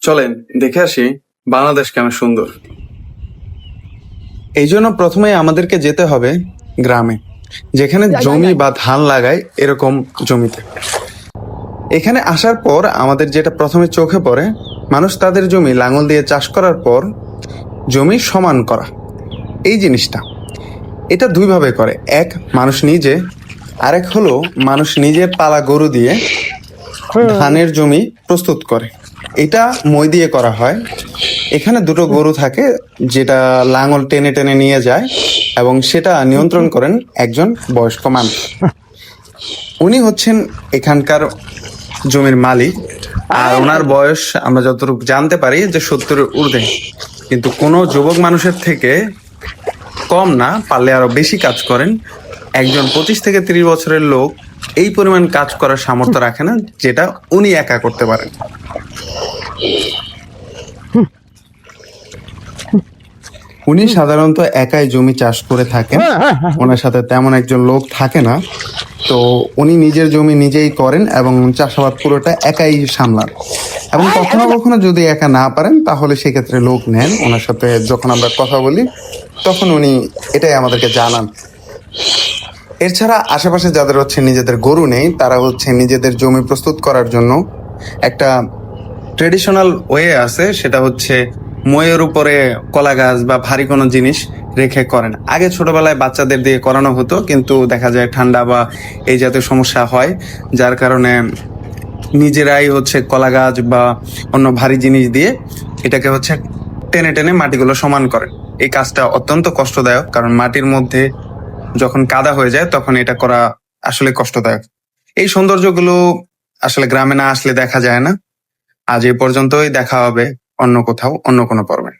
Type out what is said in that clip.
চলেন দেখে আসি বাংলাদেশ কেন সুন্দর। এই জন্য প্রথমে আমাদেরকে যেতে হবে গ্রামে, যেখানে জমি বা ধান লাগায় এরকম জমিতে। এখানে আসার পর আমাদের যেটা প্রথমে চোখে পড়ে, মানুষ তাদের জমি লাঙল দিয়ে চাষ করার পর জমি সমান করা, এই জিনিসটা এটা দুইভাবে করে। এক, মানুষ নিজে, আরেক হলো মানুষ নিজের পালা গরু দিয়ে ধানের জমি প্রস্তুত করে। এটা মই দিয়ে করা হয়। এখানে দুটো গরু থাকে যেটা লাঙল টেনে টেনে নিয়ে যায় এবং সেটা নিয়ন্ত্রণ করেন একজন বয়স্ক মানুষ। উনি হচ্ছেন এখানকার জমির মালিক, আর ওনার বয়স আমরা যতটুকু জানতে পারি যে 70-এর ঊর্ধ্বে। কিন্তু কোনো যুবক মানুষের থেকে কম না, পারলে আরো বেশি কাজ করেন। একজন 25 থেকে 30 বছরের লোক এই পরিমাণ কাজ করার সামর্থ্য রাখে না, যেটা উনি একা করতে পারেন। উনি সাধারণত একাই জমি চাষ করে থাকেন, ওনার সাথে তেমন একজন লোক থাকে না। তো উনি নিজের জমি নিজেই করেন এবং চাষাবাদ পুরোটা একাই সামলান। এবং কখনো কখনো যদি একা না পারেন তাহলে সেক্ষেত্রে লোক নেন। ওনার সাথে যখন আমরা কথা বলি তখন উনি এটাই আমাদেরকে জানান। এছাড়া আশেপাশে যাদের হচ্ছে নিজেদের গরু নেই, তারা হচ্ছে নিজেদের জমি প্রস্তুত করার জন্য একটা ট্রেডিশনাল ওয়ে আছে, সেটা হচ্ছে মইয়ের উপরে কলা গাছ বা ভারী কোনো জিনিস রেখে করেন। আগে ছোটবেলায় বাচ্চাদের দিয়ে করানো হতো, কিন্তু দেখা যায় ঠান্ডা বা এই জাতীয় সমস্যা হয়, যার কারণে নিজেরাই হচ্ছে কলা গাছ বা অন্য ভারী জিনিস দিয়ে এটাকে হচ্ছে টেনে টেনে মাটিগুলো সমান করেন। এই কাজটা অত্যন্ত কষ্টদায়ক, কারণ মাটির মধ্যে যখন কাদা হয়ে যায় তখন এটা করা আসলে কষ্টদায়ক। এই সৌন্দর্যগুলো আসলে গ্রামে না আসলে দেখা যায় না। আজ এই পর্যন্তই, দেখা হবে অন্য কোথাও অন্য কোনো পর্বে।